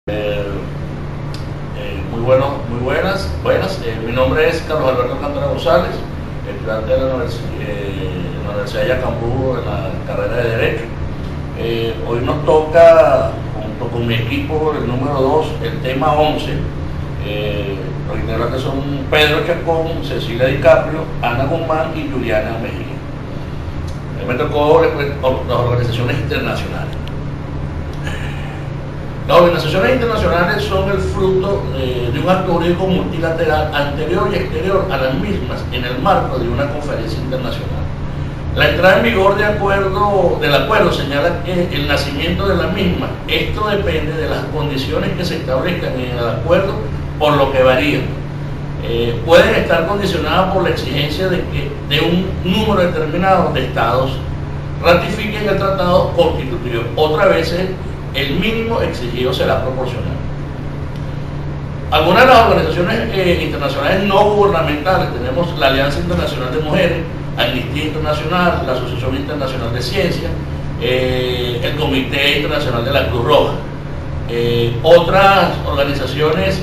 Muy buenas. Mi nombre es Carlos Alberto Alcántara González, estudiante de la Universidad de Yacambú en la carrera de Derecho. Hoy nos toca, junto con mi equipo, el número 2, el tema 11. Los integrantes son Pedro Chacón, Cecilia DiCaprio, Ana Guzmán y Juliana Mejía. Me tocó las organizaciones internacionales. Las organizaciones internacionales son el fruto de un acto jurídico multilateral anterior y exterior a las mismas en el marco de una conferencia internacional. La entrada en vigor del acuerdo señala que el nacimiento de la misma, esto depende de las condiciones que se establezcan en el acuerdo, por lo que varían. Pueden estar condicionadas por la exigencia de un número determinado de estados ratifiquen el tratado constitutivo. Otras veces el mínimo exigido será proporcional. Algunas de las organizaciones internacionales no gubernamentales, tenemos la Alianza Internacional de Mujeres, Amnistía Internacional, la Asociación Internacional de Ciencia, el Comité Internacional de la Cruz Roja. Otras organizaciones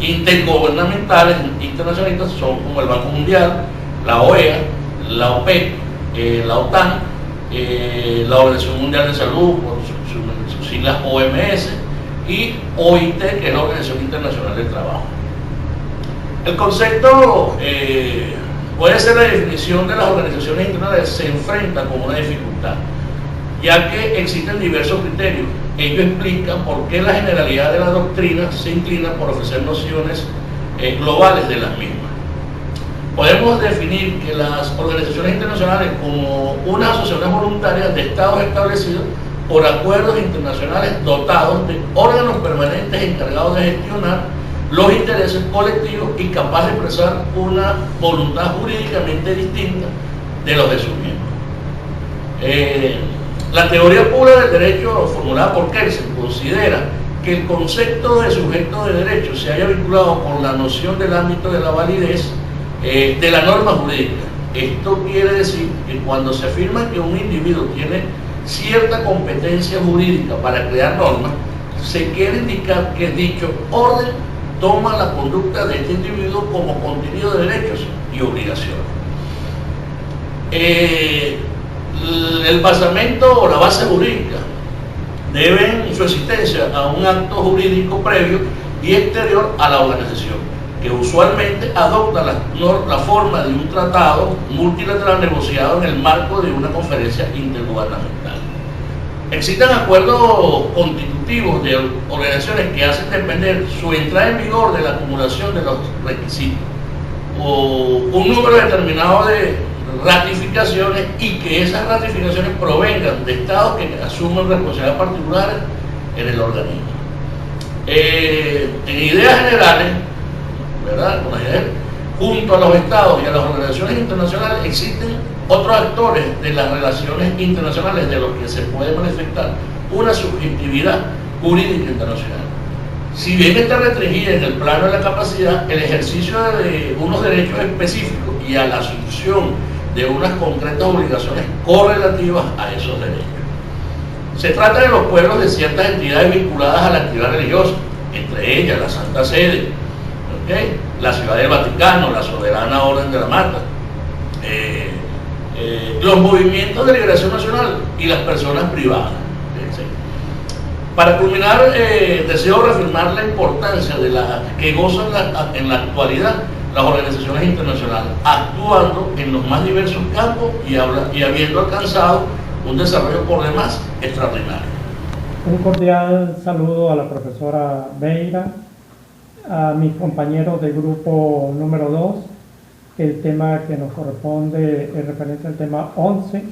intergubernamentales internacionalistas son como el Banco Mundial, la OEA, la OPEC, la OTAN, la Organización Mundial de Salud, por sus siglas OMS, y OIT, que es la Organización Internacional del Trabajo. El concepto puede ser la definición de las organizaciones internacionales, se enfrenta con una dificultad, ya que existen diversos criterios. Ello explica por qué la generalidad de la doctrina se inclina por ofrecer nociones globales de las mismas. Podemos definir que las organizaciones internacionales como unas asociaciones voluntarias de estados establecidos por acuerdos internacionales dotados de órganos permanentes encargados de gestionar los intereses colectivos y capaces de expresar una voluntad jurídicamente distinta de los de sus miembros. La teoría pura del derecho formulada por Kelsen considera que el concepto de sujeto de derecho se haya vinculado con la noción del ámbito de la validez de la norma jurídica. Esto quiere decir que cuando se afirma que un individuo tiene cierta competencia jurídica para crear normas, se quiere indicar que dicho orden toma la conducta de este individuo como contenido de derechos y obligaciones. El basamento o la base jurídica deben su existencia a un acto jurídico previo y exterior a la organización, que usualmente adopta la forma de un tratado multilateral negociado en el marco de una conferencia intergubernamental. Existen acuerdos constitutivos de organizaciones que hacen depender su entrada en vigor de la acumulación de los requisitos o un número determinado de ratificaciones, y que esas ratificaciones provengan de estados que asumen responsabilidades particulares en el organismo. En ideas generales, ¿verdad? Junto a los estados y a las organizaciones internacionales existen otros actores de las relaciones internacionales de los que se puede manifestar una subjetividad jurídica internacional. Si bien está restringida en el plano de la capacidad, el ejercicio de unos derechos específicos y a la asunción de unas concretas obligaciones correlativas a esos derechos. Se trata de los pueblos de ciertas entidades vinculadas a la actividad religiosa, entre ellas la Santa Sede, la Ciudad del Vaticano, la Soberana Orden de la Mata, los movimientos de liberación nacional y las personas privadas. Para culminar, deseo reafirmar la importancia de la que gozan en la actualidad las organizaciones internacionales, actuando en los más diversos campos y habiendo alcanzado un desarrollo por demás extraordinario. Un cordial saludo a la profesora Beira, a mis compañeros del grupo número 2. El tema que nos corresponde es referente al tema 11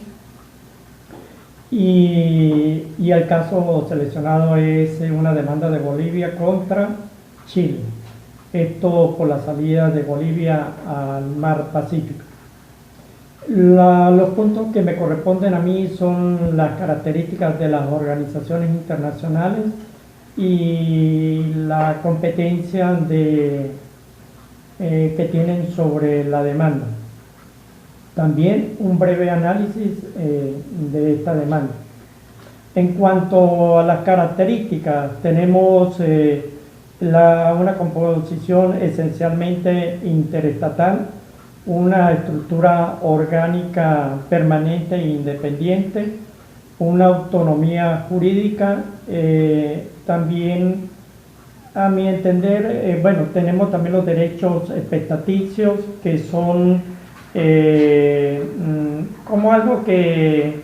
y el caso seleccionado es una demanda de Bolivia contra Chile, esto por la salida de Bolivia al mar Pacífico. Los puntos que me corresponden a mí son las características de las organizaciones internacionales y la competencia que tienen sobre la demanda. También un breve análisis de esta demanda. En cuanto a las características, tenemos una composición esencialmente interestatal, una estructura orgánica permanente e independiente, una autonomía jurídica, también a mi entender, bueno, tenemos también los derechos expectaticios, que son como algo que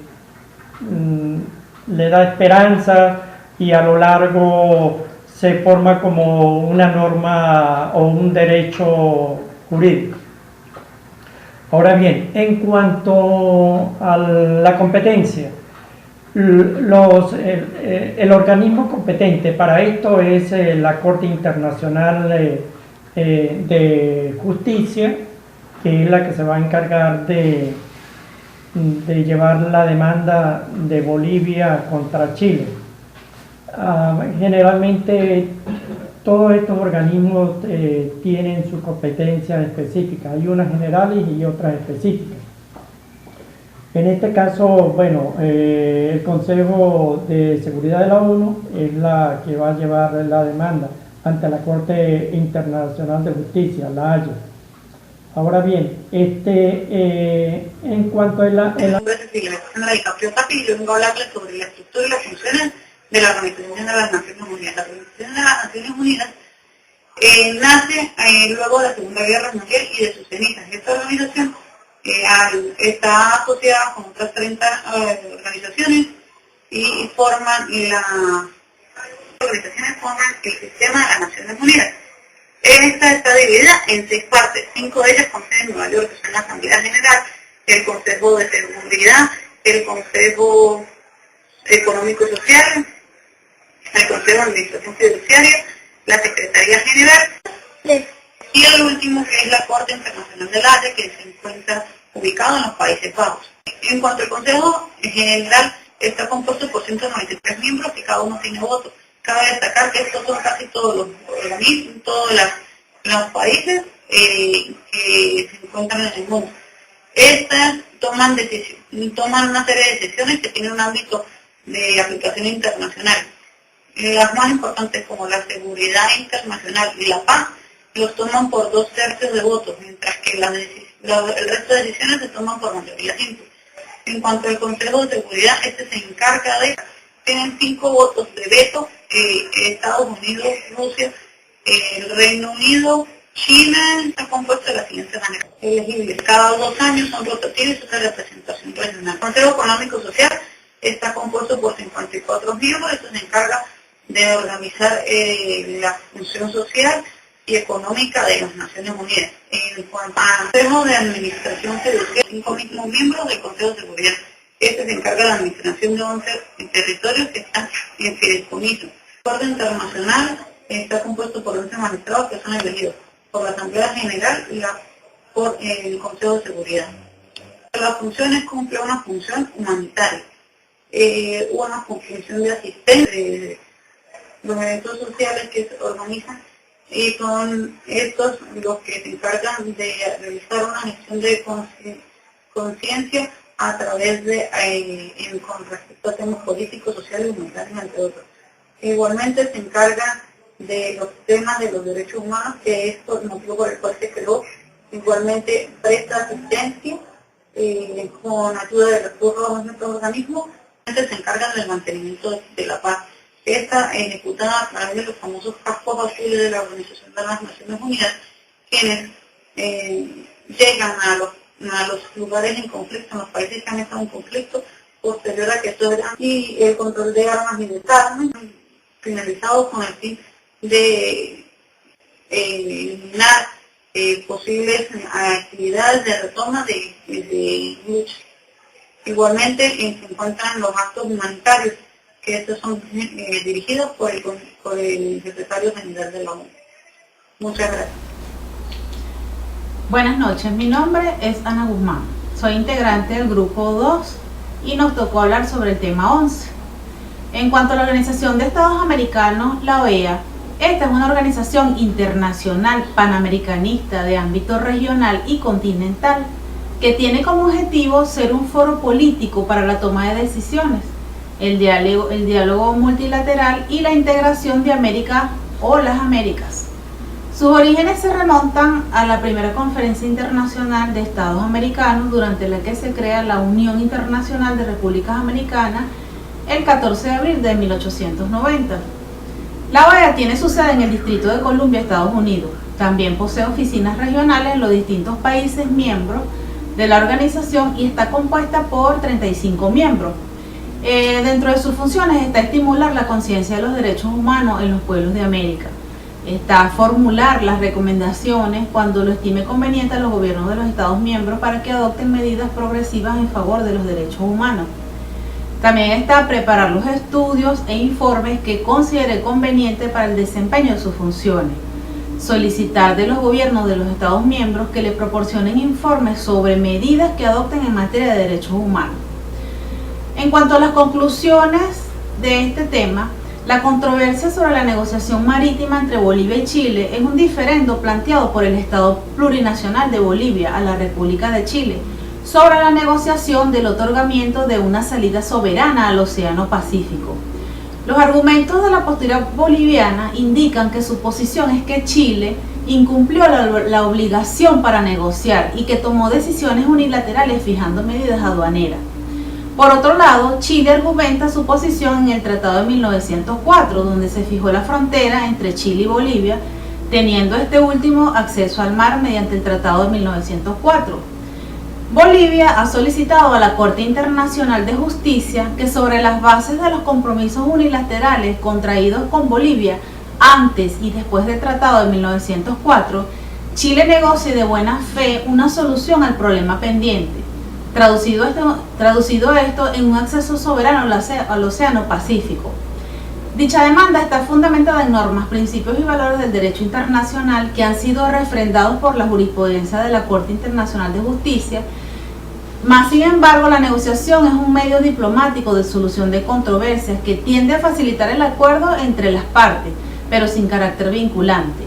le da esperanza y a lo largo se forma como una norma o un derecho jurídico. Ahora bien, en cuanto a la competencia, el organismo competente para esto es la Corte Internacional de Justicia, que es la que se va a encargar de llevar la demanda de Bolivia contra Chile. Generalmente todos estos organismos tienen su competencia específica, hay unas generales y otras específicas. En este caso, bueno, el Consejo de Seguridad de la ONU es la que va a llevar la demanda ante la Corte Internacional de Justicia, la Haya. Ahora bien, en cuanto a la... Mi nombre es Cecilia DiCaprio Tapi y yo vengo a hablarles sobre la estructura y las funciones de la Organización de las Naciones Unidas. La Organización de las Naciones Unidas nace luego de la Segunda Guerra Mundial y de sus cenizas. Esta organización está asociada con otras 30 organizaciones y forman el sistema de las Naciones Unidas. Esta está dividida en 6 partes, 5 de ellas con sede en Nueva York, que son la Asamblea General, el Consejo de Seguridad, el Consejo Económico y Social, el Consejo de Administración Fiduciaria, la Secretaría General, y el último, que es la Corte Internacional de la Haya, que se encuentra ubicado en los Países Bajos. En cuanto al Consejo General, está compuesto por 193 miembros y cada uno tiene voto. Cabe destacar que estos son casi todos los organismos, todos los países que se encuentran en el mundo. Estas toman una serie de decisiones que tienen un ámbito de aplicación internacional. Las más importantes, como la seguridad internacional y la paz, los toman por 2/3 de votos, mientras que el resto de decisiones se toman por mayoría simple. En cuanto al Consejo de Seguridad, este se encarga tienen 5 votos de veto, Estados Unidos, Rusia, el Reino Unido, China, está compuesto de las siguientes maneras elegibles. Cada 2 años son rotativos y es representación regional. El Consejo Económico y Social está compuesto por 54 miembros, esto se encarga de organizar la función social y económica de las Naciones Unidas. En cuanto al Consejo de Administración Fiduciaria, 5 mismos miembros del Consejo de Seguridad. Este se encarga de la administración de 11 territorios que están en fideicomiso. El orden internacional está compuesto por 11 magistrados que son elegidos por la Asamblea General y por el Consejo de Seguridad. Las funciones cumple una función humanitaria, una función de asistencia de los eventos sociales que se organizan, y son estos los que se encargan de realizar una gestión de conciencia a través de, con respecto a temas políticos, sociales y humanitarios, entre otros. Igualmente se encarga de los temas de los derechos humanos, que es el motivo por el cual se creó. Igualmente presta asistencia con ayuda de recursos de otros organismos. Se encarga del mantenimiento de la paz. Está ejecutada a través de los famosos cascos azules de la Organización de las Naciones Unidas, quienes llegan a los lugares en conflicto, en los países que han estado en conflicto, posterior a que esto era, y el control de armas y de carne, finalizado con el fin de eliminar posibles actividades de retoma de lucha. Igualmente se encuentran los actos humanitarios, que estos son dirigidos por el secretario general de la ONU. Muchas gracias. Buenas noches, mi nombre es Ana Guzmán, soy integrante del grupo 2 y nos tocó hablar sobre el tema 11. En cuanto a la Organización de Estados Americanos, la OEA, esta es una organización internacional panamericanista de ámbito regional y continental que tiene como objetivo ser un foro político para la toma de decisiones. el diálogo multilateral y la integración de América o las Américas. Sus orígenes se remontan a la primera conferencia internacional de Estados americanos, durante la que se crea la Unión Internacional de Repúblicas Americanas el 14 de abril de 1890. La OEA tiene su sede en el Distrito de Columbia, Estados Unidos. También posee oficinas regionales en los distintos países miembros de la organización y está compuesta por 35 miembros. Dentro de sus funciones está estimular la conciencia de los derechos humanos en los pueblos de América. Está formular las recomendaciones cuando lo estime conveniente a los gobiernos de los Estados miembros para que adopten medidas progresivas en favor de los derechos humanos. También está preparar los estudios e informes que considere conveniente para el desempeño de sus funciones. Solicitar de los gobiernos de los Estados miembros que le proporcionen informes sobre medidas que adopten en materia de derechos humanos. En cuanto a las conclusiones de este tema, la controversia sobre la negociación marítima entre Bolivia y Chile es un diferendo planteado por el Estado Plurinacional de Bolivia a la República de Chile sobre la negociación del otorgamiento de una salida soberana al Océano Pacífico. Los argumentos de la postura boliviana indican que su posición es que Chile incumplió la obligación para negociar y que tomó decisiones unilaterales fijando medidas aduaneras. Por otro lado, Chile argumenta su posición en el Tratado de 1904, donde se fijó la frontera entre Chile y Bolivia, teniendo este último acceso al mar mediante el Tratado de 1904. Bolivia ha solicitado a la Corte Internacional de Justicia que, sobre las bases de los compromisos unilaterales contraídos con Bolivia antes y después del Tratado de 1904, Chile negocie de buena fe una solución al problema pendiente. Traducido esto en un acceso soberano al Océano Pacífico. Dicha demanda está fundamentada en normas, principios y valores del derecho internacional que han sido refrendados por la jurisprudencia de la Corte Internacional de Justicia. Más sin embargo, la negociación es un medio diplomático de solución de controversias que tiende a facilitar el acuerdo entre las partes, pero sin carácter vinculante.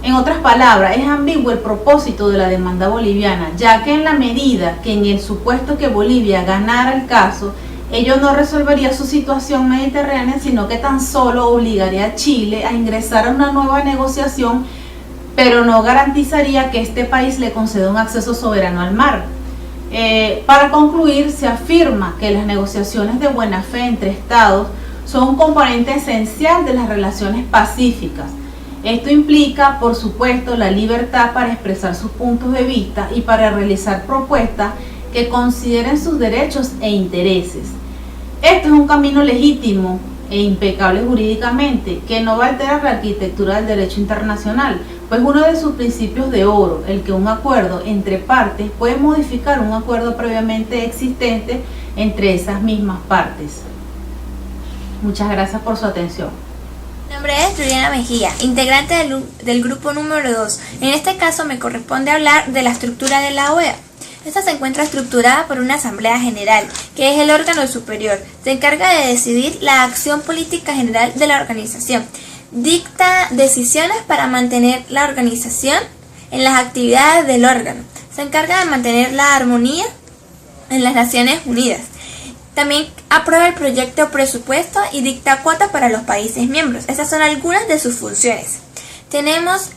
En otras palabras, es ambiguo el propósito de la demanda boliviana, ya que en la medida que en el supuesto que Bolivia ganara el caso, ello no resolvería su situación mediterránea, sino que tan solo obligaría a Chile a ingresar a una nueva negociación, pero no garantizaría que este país le conceda un acceso soberano al mar. Para concluir, se afirma que las negociaciones de buena fe entre estados son un componente esencial de las relaciones pacíficas. Esto implica, por supuesto, la libertad para expresar sus puntos de vista y para realizar propuestas que consideren sus derechos e intereses. Esto es un camino legítimo e impecable jurídicamente, que no va a alterar la arquitectura del derecho internacional, pues uno de sus principios de oro, el que un acuerdo entre partes puede modificar un acuerdo previamente existente entre esas mismas partes. Muchas gracias por su atención. Mi nombre es Juliana Mejía, integrante del grupo número 2. En este caso me corresponde hablar de la estructura de la OEA. Esta se encuentra estructurada por una Asamblea General, que es el órgano superior. Se encarga de decidir la acción política general de la organización. Dicta decisiones para mantener la organización en las actividades del órgano. Se encarga de mantener la armonía en las Naciones Unidas. También aprueba el proyecto presupuesto y dicta cuotas para los países miembros. Esas son algunas de sus funciones. Tenemos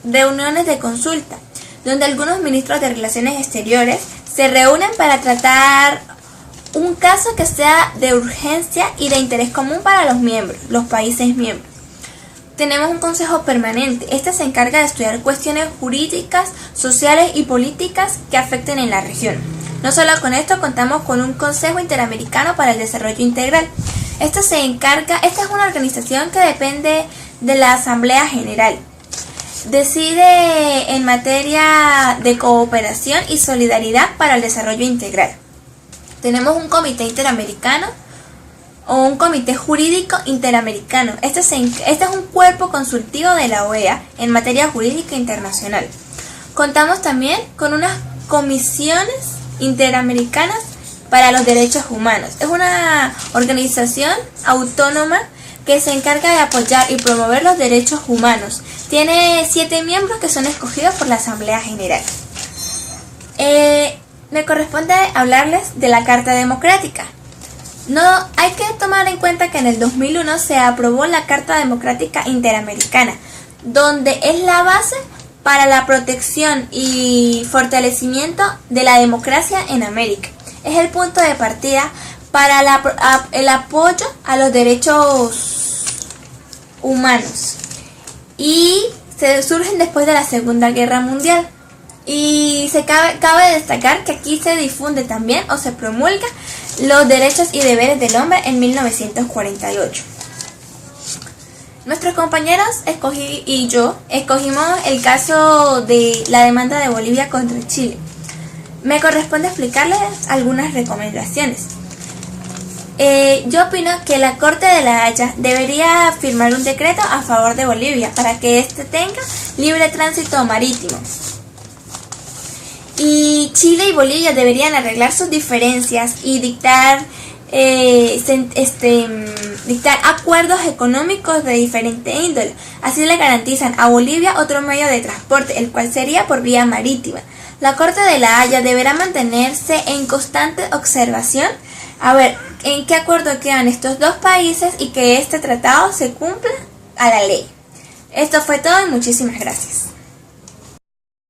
reuniones de consulta, donde algunos ministros de Relaciones Exteriores se reúnen para tratar un caso que sea de urgencia y de interés común para los países miembros. Tenemos un consejo permanente. Este se encarga de estudiar cuestiones jurídicas, sociales y políticas que afecten en la región. No solo con esto, contamos con un Consejo Interamericano para el Desarrollo Integral. Esta es una organización que depende de la Asamblea General. Decide en materia de cooperación y solidaridad para el desarrollo integral. Tenemos un Comité Interamericano o un Comité Jurídico Interamericano. Este es un cuerpo consultivo de la OEA en materia jurídica internacional. Contamos también con unas comisiones interamericanas para los derechos humanos. Es una organización autónoma que se encarga de apoyar y promover los derechos humanos. Tiene 7 miembros que son escogidos por la Asamblea General. Me corresponde hablarles de la Carta Democrática. No hay que tomar en cuenta que en el 2001 se aprobó la Carta Democrática Interamericana, donde es la base para la protección y fortalecimiento de la democracia en América. Es el punto de partida para el apoyo a los derechos humanos y se surgen después de la Segunda Guerra Mundial. Y cabe destacar que aquí se difunde también o se promulga los derechos y deberes del hombre en 1948. Nuestros compañeros y yo escogimos el caso de la demanda de Bolivia contra Chile. Me corresponde explicarles algunas recomendaciones. Yo opino que la Corte de la Haya debería firmar un decreto a favor de Bolivia para que éste tenga libre tránsito marítimo. Y Chile y Bolivia deberían arreglar sus diferencias y dictar acuerdos económicos de diferente índole. Así le garantizan a Bolivia otro medio de transporte, el cual sería por vía marítima. La Corte de la Haya deberá mantenerse en constante observación a ver en qué acuerdo quedan estos dos países y que este tratado se cumpla a la ley. Esto fue todo y muchísimas gracias.